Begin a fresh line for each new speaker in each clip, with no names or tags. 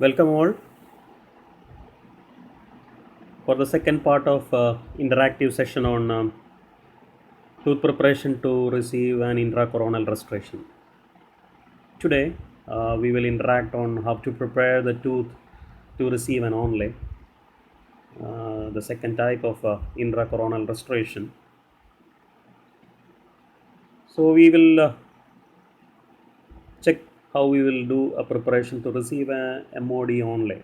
Welcome all for the second part of interactive session on tooth preparation to receive an intracoronal restoration. Today, we will interact on how to prepare the tooth to receive an onlay, the second type of intracoronal restoration. So we will check how we will do a preparation to receive a MOD onlay.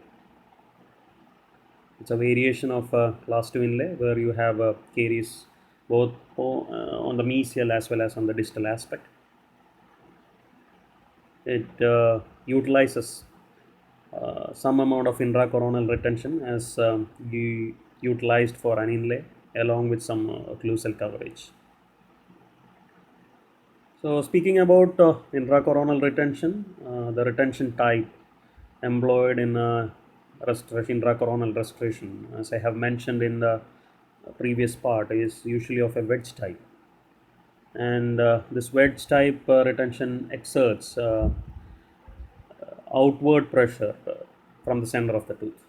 It's a variation of class 2 inlay where you have caries both on the mesial as well as on the distal aspect. It utilizes some amount of intracoronal retention as you utilized for an inlay along with some occlusal coverage. So speaking about intracoronal retention, the retention type employed in intracoronal restoration, as I have mentioned in the previous part, is usually of a wedge type. And this wedge type retention exerts outward pressure from the center of the tooth.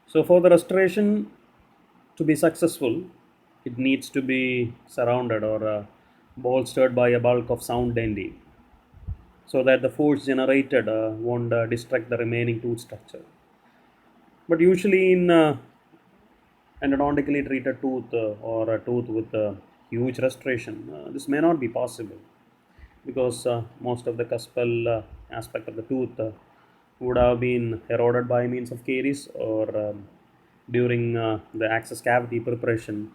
So for the restoration to be successful, it needs to be surrounded or bolstered by a bulk of sound dentine so that the force generated won't destruct the remaining tooth structure. But usually in endodontically treated tooth or a tooth with a huge restoration, this may not be possible because most of the cuspal aspect of the tooth would have been eroded by means of caries or during the access cavity preparation,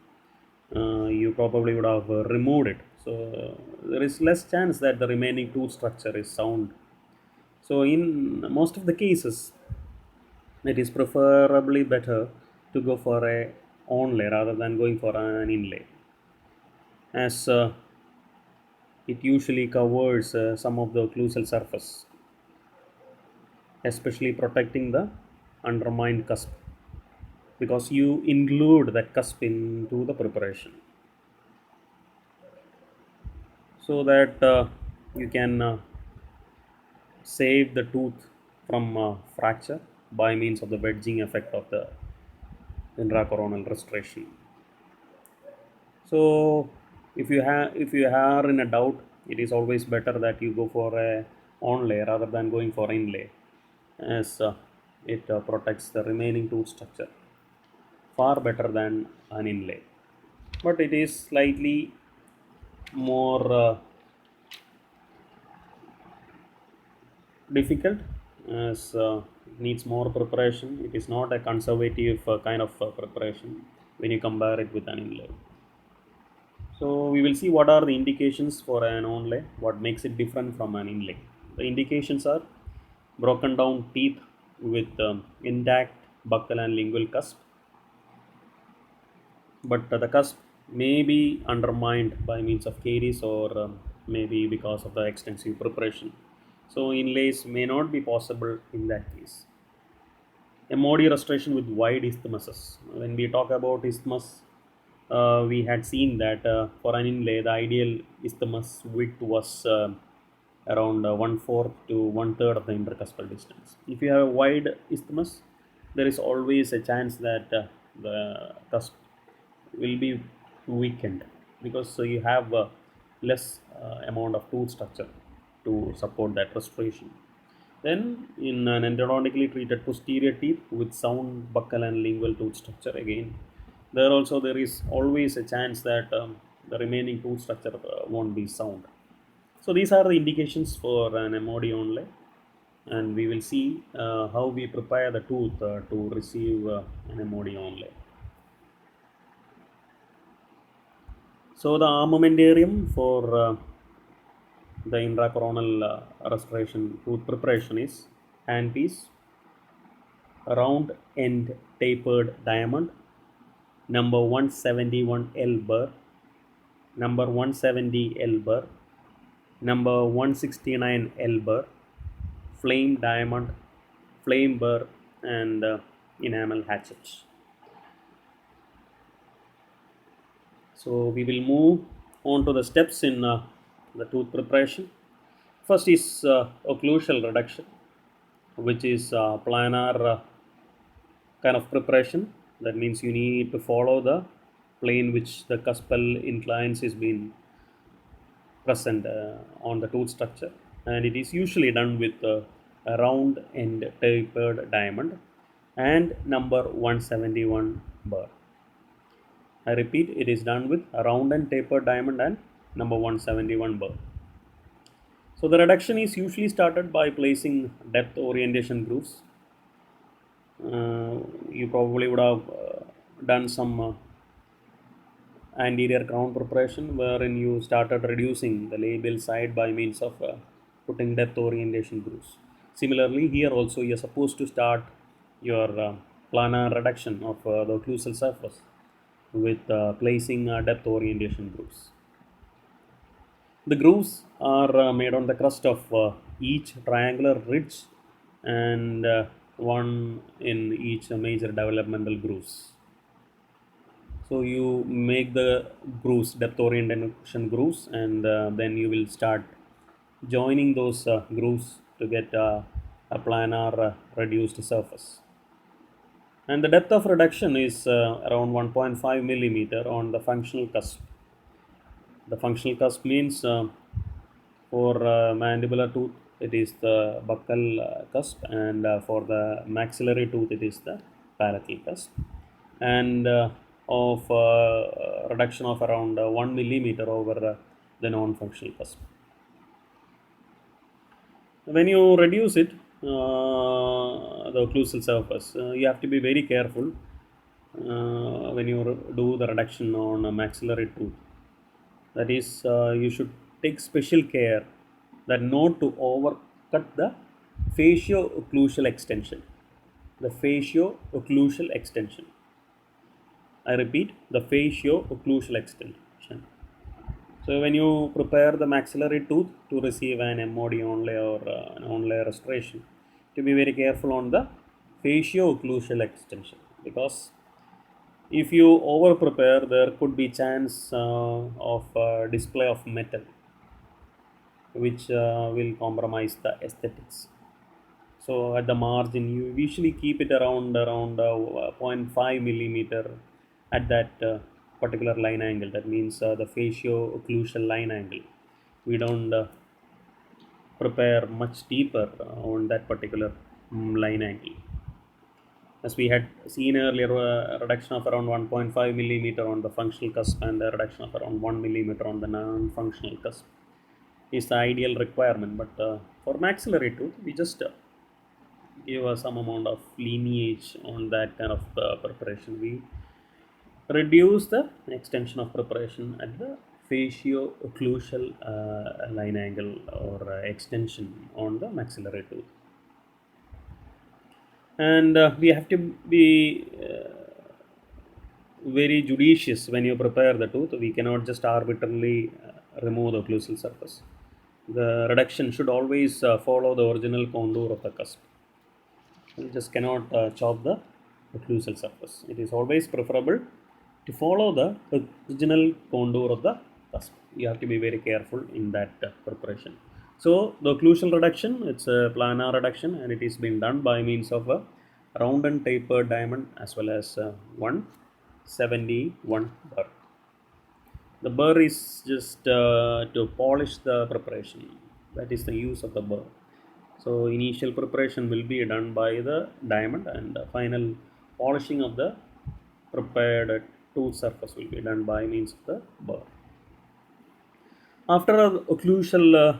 you probably would have removed it. So there is less chance that the remaining tooth structure is sound. So in most of the cases, it is preferably better to go for a onlay rather than going for an inlay, as it usually covers some of the occlusal surface, especially protecting the undermined cusp, because you include that cusp into the preparation so that you can save the tooth from fracture by means of the wedging effect of the intracoronal restoration. So if you are in a doubt, it is always better that you go for a onlay rather than going for inlay, as it protects the remaining tooth structure far better than an inlay. But it is slightly more difficult, as it needs more preparation. It is not a conservative kind of preparation when you compare it with an inlay. So we will see what are the indications for an onlay, what makes it different from an inlay. The indications are broken down teeth with intact buccal and lingual cusp, but the cusp may be undermined by means of caries or maybe because of the extensive preparation. So inlays may not be possible in that case. MOD restoration with wide isthmuses. When we talk about isthmus, we had seen that for an inlay, the ideal isthmus width was around one-fourth to one-third of the intercuspal distance. If you have a wide isthmus, there is always a chance that the cusp will be weakened because you have less amount of tooth structure to support that restoration. Then, in an endodontically treated posterior teeth with sound buccal and lingual tooth structure, again, there is always a chance that the remaining tooth structure won't be sound. So these are the indications for an MOD only, and we will see how we prepare the tooth to receive an MOD only. So the armamentarium for the intracoronal restoration tooth preparation is handpiece, round end tapered diamond, number 171 L burr, number 170 L burr, number 169 L burr, flame diamond, flame burr, and enamel hatchets. So we will move on to the steps in the tooth preparation. First is occlusal reduction. which is planar kind of preparation. That means you need to follow the plane which the cuspal inclines is being present on the tooth structure, and it is usually done with a round and tapered diamond and number 171 burr. I repeat, it is done with a round and tapered diamond and number 171 burr. So the reduction is usually started by placing depth orientation grooves. You probably would have done some anterior crown preparation wherein you started reducing the labial side by means of putting depth orientation grooves. Similarly, here also you are supposed to start your planar reduction of the occlusal surface with placing depth orientation grooves. The grooves are made on the crust of each triangular ridge and one in each major developmental grooves. So you make the grooves, depth orientation grooves, and then you will start joining those grooves to get a planar reduced surface. And the depth of reduction is around 1.5 millimeter on the functional cusp. The functional cusp means for mandibular tooth it is the buccal cusp, and for the maxillary tooth it is the palatal cusp, and of reduction of around 1 millimeter over the non-functional cusp. When you reduce it, the occlusal surface, you have to be very careful when you do the reduction on a maxillary tooth. That is, you should take special care that not to overcut the fascio-occlusal extension. The fascio-occlusal extension. I repeat, the fascio-occlusal extension. So when you prepare the maxillary tooth to receive an MOD onlay or an onlay restoration, to be very careful on the fascio-occlusal extension, because if you over prepare, there could be chance of display of metal, which will compromise the aesthetics. So at the margin, you usually keep it around zero point 0.5 millimeter at that particular line angle. That means the fascio-occlusal line angle. We don't prepare much deeper on that particular line angle. As we had seen earlier, reduction of around 1.5 millimeter on the functional cusp and a reduction of around 1 millimeter on the non-functional cusp is the ideal requirement. But for maxillary tooth, we just give some amount of lineage on that kind of preparation. We reduce the extension of preparation at the fascio-occlusal line angle or extension on the maxillary tooth. And we have to be very judicious when you prepare the tooth. We cannot just arbitrarily remove the occlusal surface. The reduction should always follow the original contour of the cusp. You just cannot chop the occlusal surface. It is always preferable to follow the original contour of the cusp. You have to be very careful in that preparation. So the occlusal reduction, it's a planar reduction, and it is being done by means of a round and tapered diamond as well as 171 burr. The burr is just to polish the preparation. That is the use of the burr. So initial preparation will be done by the diamond, and the final polishing of the prepared tooth surface will be done by means of the burr. After occlusal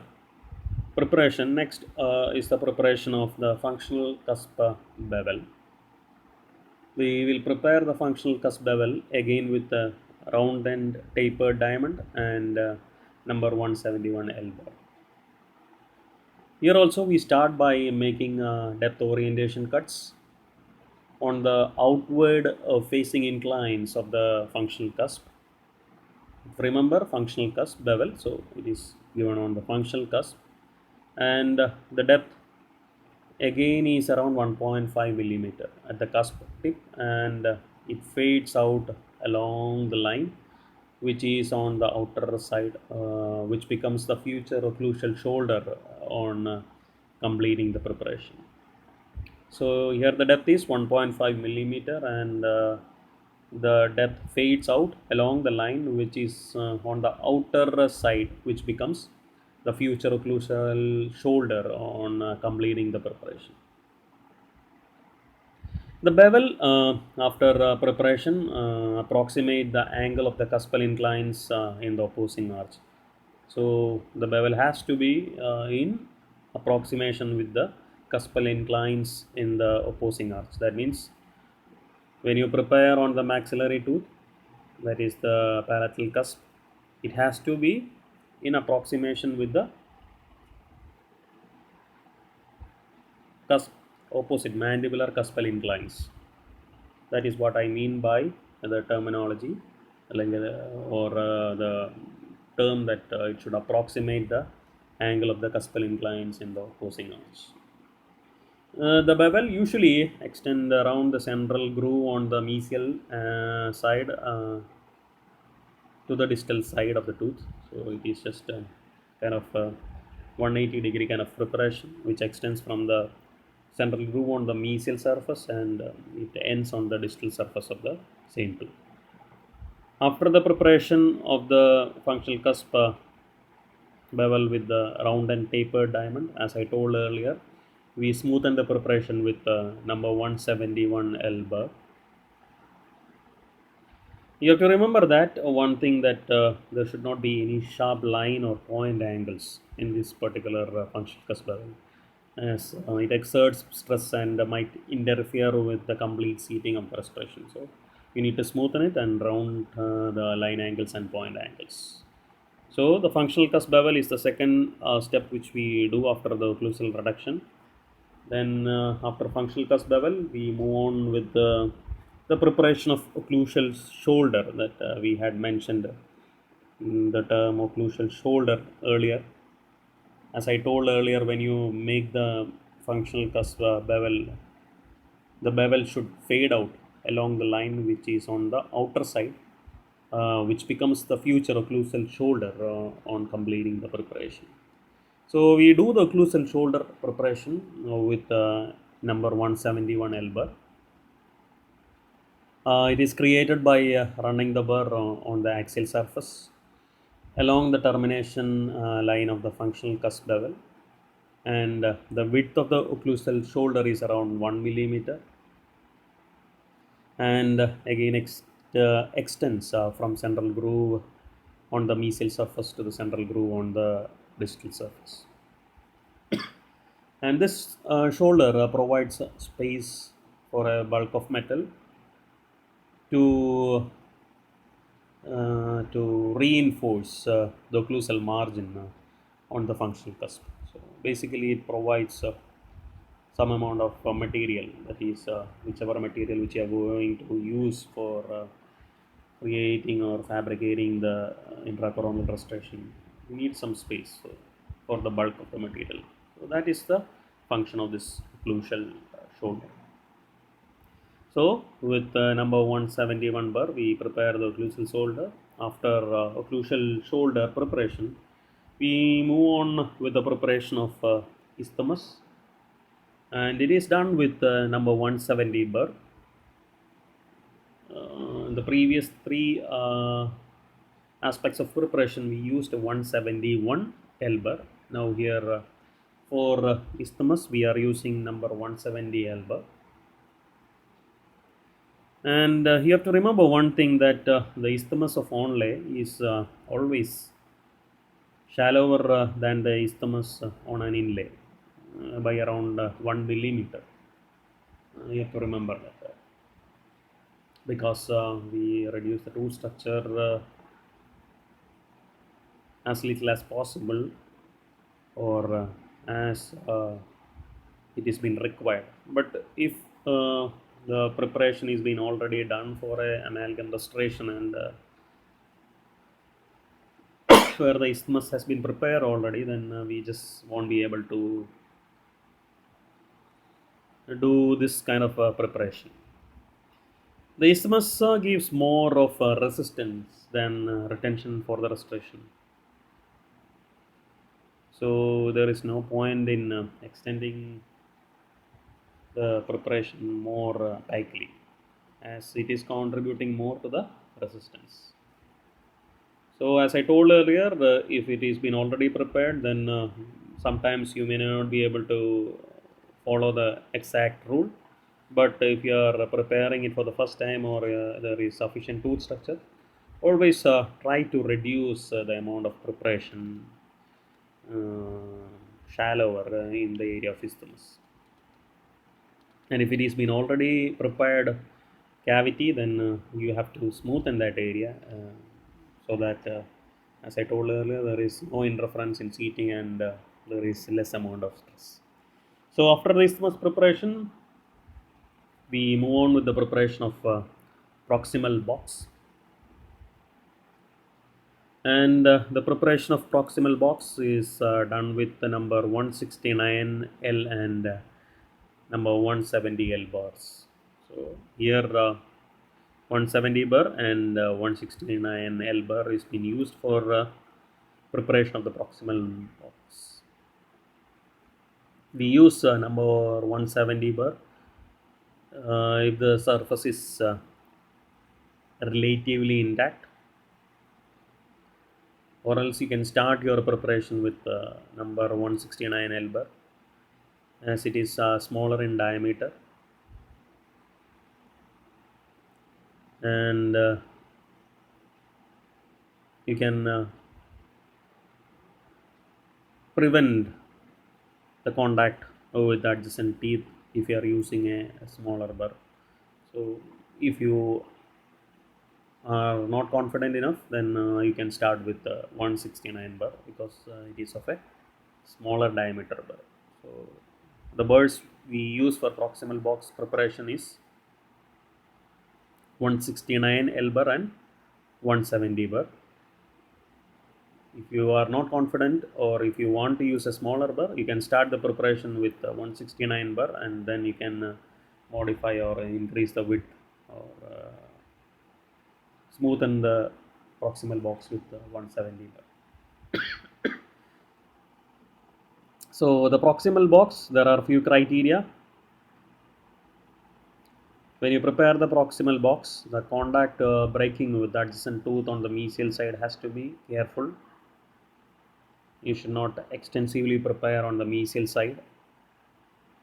preparation, next is the preparation of the functional cusp bevel. We will prepare the functional cusp bevel again with a round and tapered diamond and number 171 L burr. Here also we start by making depth orientation cuts on the outward facing inclines of the functional cusp. Remember, functional cusp bevel, so it is given on the functional cusp, and the depth again is around 1.5 millimeter at the cusp tip, and it fades out along the line which is on the outer side, which becomes the future occlusal shoulder on completing the preparation. So here the depth is 1.5 millimeter, and the depth fades out along the line which is on the outer side, which becomes the future occlusal shoulder on completing the preparation. The bevel, after preparation, approximate the angle of the cuspal inclines in the opposing arch. So the bevel has to be in approximation with the cuspal inclines in the opposing arch. That means when you prepare on the maxillary tooth, that is the palatal cusp, it has to be in approximation with the cusp opposite mandibular cuspal inclines. That is what I mean by the terminology, like the term that it should approximate the angle of the cuspal inclines in the opposing arch. The bevel usually extend around the central groove on the mesial side to the distal side of the tooth. So it is just a kind of a 180-degree kind of preparation which extends from the central groove on the mesial surface, and it ends on the distal surface of the same tooth. After the preparation of the functional cusp bevel with the round and tapered diamond, as I told earlier, we smoothen the preparation with number 171 L burr. You have to remember that one thing, that there should not be any sharp line or point angles in this particular functional cusp bevel, as it exerts stress and might interfere with the complete seating of the respiration. So you need to smoothen it and round the line angles and point angles. So the functional cusp bevel is the second step which we do after the occlusal reduction. Then after functional cusp bevel, we move on with the preparation of occlusal shoulder that we had mentioned the term occlusal shoulder earlier. As I told earlier, when you make the functional cusp bevel, the bevel should fade out along the line which is on the outer side, which becomes the future occlusal shoulder on completing the preparation. So we do the occlusal shoulder preparation with number 171 L burr. It is created by running the burr on the axial surface along the termination line of the functional cusp bevel, and the width of the occlusal shoulder is around 1 millimeter, and again extends from central groove on the mesial surface to the central groove on the distal surface. And this shoulder provides space for a bulk of metal to reinforce the occlusal margin on the functional cusp. So basically, it provides some amount of material, that is whichever material which you are going to use for creating or fabricating the intracoronal restoration. You need some space for the bulk of the material. So that is the function of this occlusal shoulder. So with number 171 burr, we prepare the occlusal shoulder. After occlusal shoulder preparation, we move on with the preparation of isthmus, and it is done with number 170 burr. The previous three aspects of preparation, we used 171 L burr. Now here for isthmus, we are using number 170 L burr. And you have to remember one thing, that the isthmus of onlay is always shallower than the isthmus on an inlay by around 1 millimeter. You have to remember that because we reduce the root structure as little as possible, or as it is been required. But if the preparation is been already done for a amalgam restoration, and where the isthmus has been prepared already, then we just won't be able to do this kind of preparation. The isthmus gives more of resistance than retention for the restoration. So there is no point in extending the preparation more tightly, as it is contributing more to the resistance. So as I told earlier, if it is been already prepared, then sometimes you may not be able to follow the exact rule. But if you are preparing it for the first time, or there is sufficient tooth structure, always try to reduce the amount of preparation shallower in the area of isthmus. And if it has been already prepared cavity, then you have to smoothen that area, so that as I told earlier, there is no interference in seating, and there is less amount of stress. So after the isthmus preparation, we move on with the preparation of proximal box. And the preparation of proximal box is done with the number 169L and number 170L bars. So here 170 bar and 169L bar is being used for preparation of the proximal box. We use number 170 bar if the surface is relatively intact, or else you can start your preparation with number 169L bar, as it is smaller in diameter, and you can prevent the contact with the adjacent teeth if you are using a smaller burr. So if you are not confident enough, then you can start with 169 burr, because it is of a smaller diameter burr. So the burrs we use for proximal box preparation is 169 L burr and 170 burr. If you are not confident, or if you want to use a smaller burr, you can start the preparation with 169 burr, and then you can modify or increase the width, or smoothen the proximal box with 170 burr. So the proximal box, there are few criteria. When you prepare the proximal box, the contact breaking with the adjacent tooth on the mesial side has to be careful. You should not extensively prepare on the mesial side,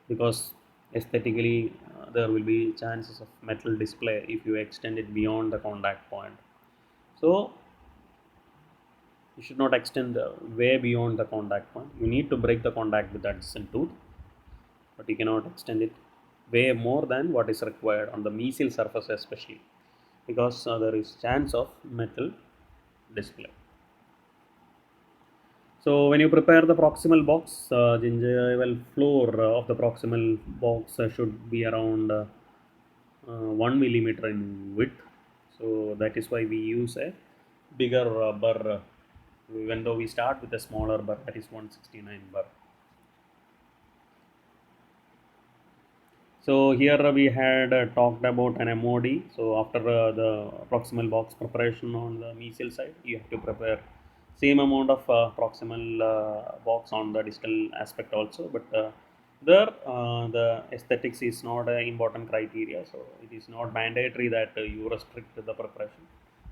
because aesthetically there will be chances of metal display if you extend it beyond the contact point. So you should not extend way beyond the contact point. You need to break the contact with the adjacent tooth, but you cannot extend it way more than what is required on the mesial surface, especially because there is chance of metal display. So when you prepare the proximal box, gingival floor of the proximal box should be around 1 millimeter in width. So that is why we use a bigger burr, even though we start with a smaller burr, that is 169 burr. So here we had talked about an MOD. So after the proximal box preparation on the mesial side, you have to prepare same amount of proximal box on the distal aspect also. But there the aesthetics is not an important criteria. So it is not mandatory that you restrict the preparation,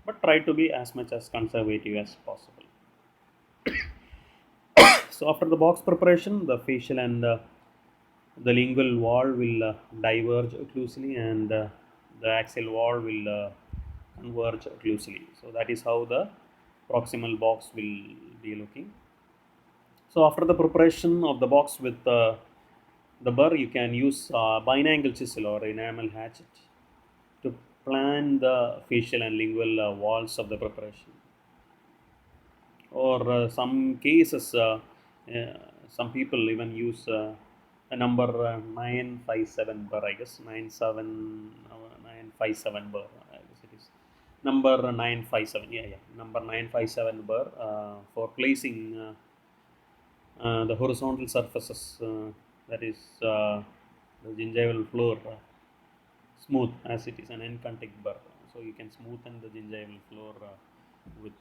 but try to be as much as conservative as possible. So after the box preparation, the facial and the lingual wall will diverge occlusally, and the axial wall will converge occlusally. So that is how the proximal box will be looking. So after the preparation of the box with the burr, you can use binangle chisel or enamel hatchet to plan the facial and lingual walls of the preparation. Or some cases, some people even use a number 957 bar, I guess 957 bar, I guess it is number 957, yeah, number 957 bar for placing the horizontal surfaces, that is the gingival floor, smooth, as it is an encantic bar. So you can smoothen the gingival floor with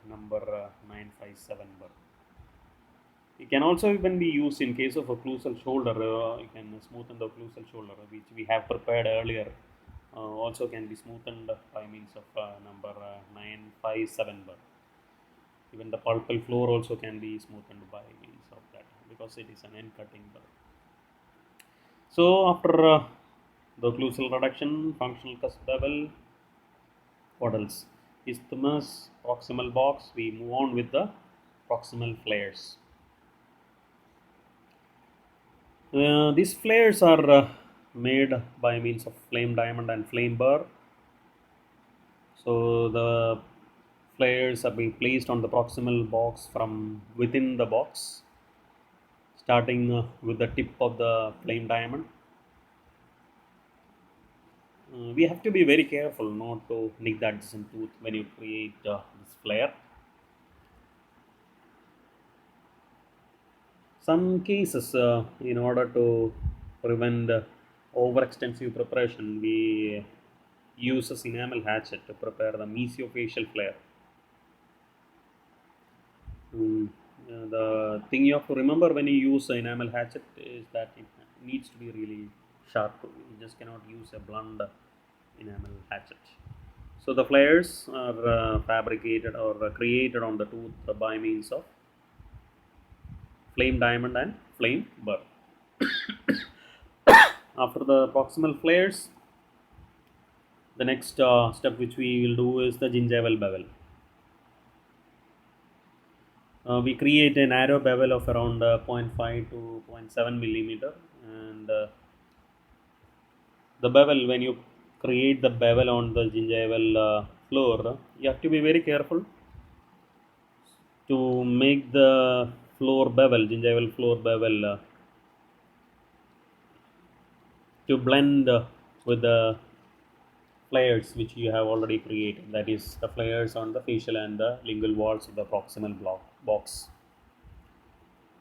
number 957 bar. It can also even be used in case of occlusal shoulder. You can smoothen the occlusal shoulder, which we have prepared earlier. Also can be smoothened by means of number 957 bar. Even the pulpal floor also can be smoothened by means of that because it is an end cutting bar. So after the occlusal reduction, functional cusp bevel, what else? Isthmus, proximal box. We move on with the proximal flares. These flares are made by means of flame diamond and flame burr. So the flares are being placed on the proximal box from within the box, starting with the tip of the flame diamond. We have to be very careful not to nick the adjacent tooth when you create this flare. Some cases, in order to prevent overextensive preparation, we use a enamel hatchet to prepare the mesiofacial flare. Mm, the thing you have to remember when you use an enamel hatchet is that it needs to be really sharp. You just cannot use a blunt enamel hatchet. So the flares are fabricated or created on the tooth by means of flame diamond and flame burr. After the proximal flares, the next step which we will do is the gingival bevel. We create a narrow bevel of around 0.5 to 0.7 millimeter, and the bevel, when you create the bevel on the gingival floor, you have to be very careful to make the floor bevel, gingival floor bevel, to blend with the flares which you have already created, that is the flares on the facial and the lingual walls of the proximal box,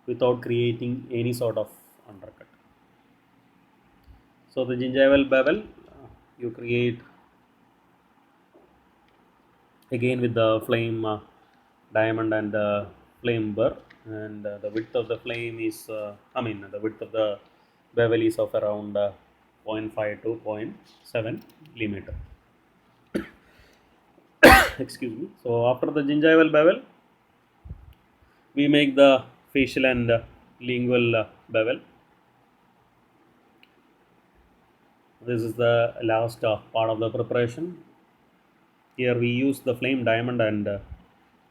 without creating any sort of undercut. So the gingival bevel, you create again with the flame diamond and the flame burr, and the width of the flame is the width of the bevel is of around zero point 0.5 to 0.7 millimeter. Excuse me. So after the gingival bevel, we make the facial and lingual bevel. This is the last part of the preparation. Here we use the flame diamond and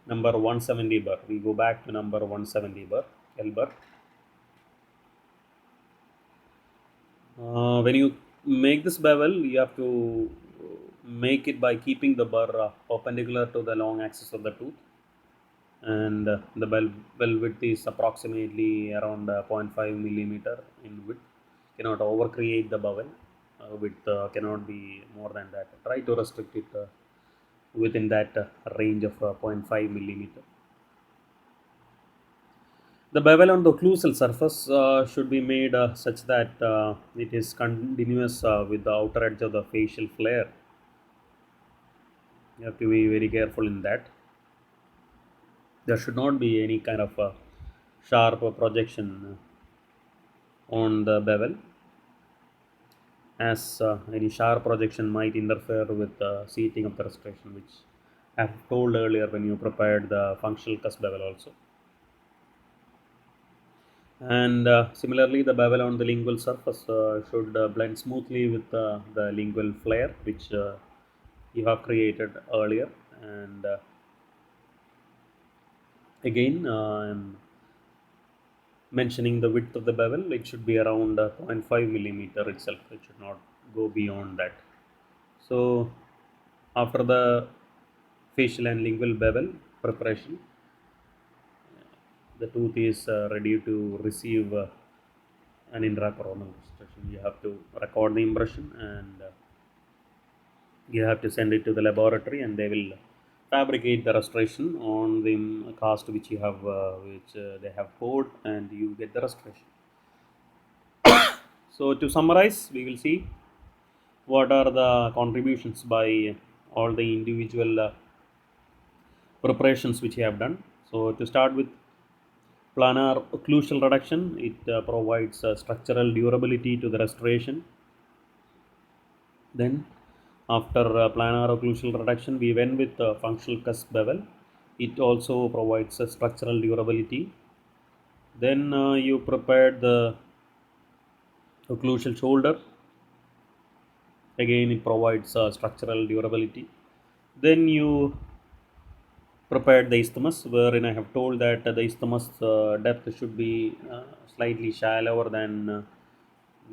number 170 bar. We go back to number 170 bar, L bar. When you make this bevel, you have to make it by keeping the burr perpendicular to the long axis of the tooth, and the bevel width is approximately around zero point 0.5 millimeter in width. Cannot over create the bevel. Width cannot be more than that. Try to restrict it within that range of 0.5 millimeter. The bevel on the occlusal surface should be made such that it is continuous with the outer edge of the facial flare. You have to be very careful in that. There should not be any kind of sharp projection on the bevel, as any sharp projection might interfere with the seating of the restoration, which I have told earlier when you prepared the functional cusp bevel also. And similarly, the bevel on the lingual surface should blend smoothly with the lingual flare which you have created earlier. And again, I'm mentioning the width of the bevel. It should be around 0.5 millimeter itself. It should not go beyond that. So after the facial and lingual bevel preparation, the tooth is ready to receive an intracoronal restoration. You have to record the impression, and you have to send it to the laboratory, and they will fabricate the restoration on the cast which you have, which they have poured, and you get the restoration. So to summarize, we will see what are the contributions by all the individual preparations which you have done. So to start with, Planar occlusal reduction, it provides structural durability to the restoration. Then after planar occlusal reduction, we went with functional cusp bevel. It also provides a structural durability. Then you prepared the occlusal shoulder. Again, it provides structural durability. Then you prepared the isthmus, wherein I have told that the isthmus depth should be slightly shallower than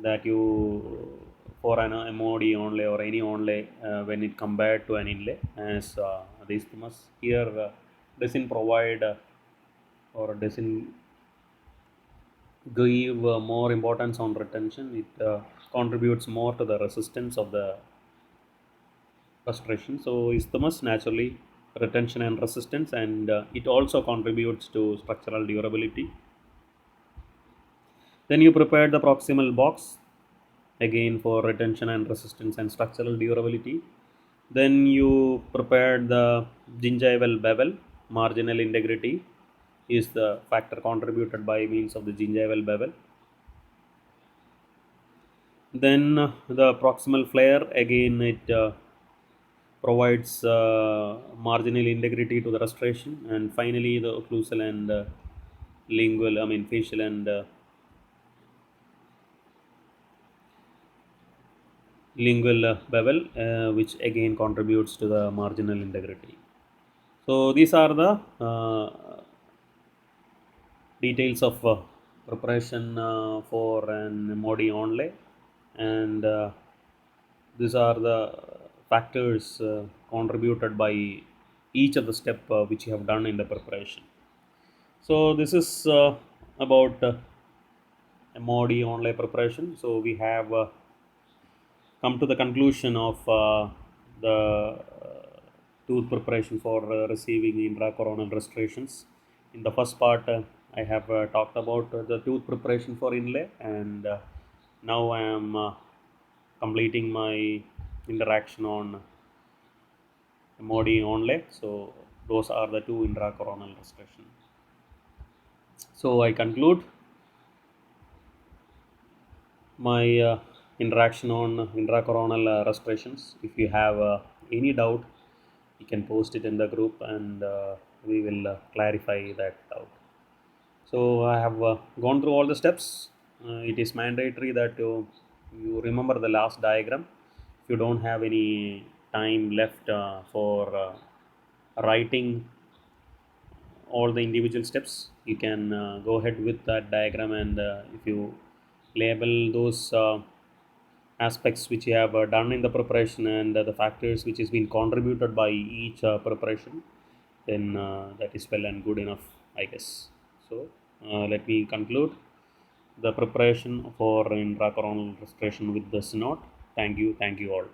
that you for an MOD only or any only when it compared to an inlay, as the isthmus here doesn't provide or doesn't give more importance on retention. It contributes more to the resistance of the frustration. So isthmus naturally retention and resistance, and it also contributes to structural durability. Then you prepare the proximal box again for retention and resistance and structural durability. Then you prepare the gingival bevel. Marginal integrity is the factor contributed by means of the gingival bevel. Then the proximal flare, again it provides marginal integrity to the restoration. And finally the occlusal and lingual, I mean facial and lingual bevel, which again contributes to the marginal integrity. So these are the details of preparation for an MOD only, and these are the factors contributed by each of the step which you have done in the preparation. So this is about MOD online preparation. So we have come to the conclusion of the tooth preparation for receiving intracoronal restorations. In the first part, I have talked about the tooth preparation for inlay, and now I am completing my interaction on MOD onlay. So those are the two intracoronal restorations. So I conclude my interaction on intracoronal restorations. If you have any doubt, you can post it in the group, and we will clarify that doubt. So I have gone through all the steps. It is mandatory that you remember the last diagram. If you don't have any time left for writing all the individual steps, you can go ahead with that diagram, and if you label those aspects which you have done in the preparation, and the factors which has been contributed by each preparation, then that is well and good enough, I guess. So let me conclude the preparation for intracoronal restoration with the synod. Thank you all.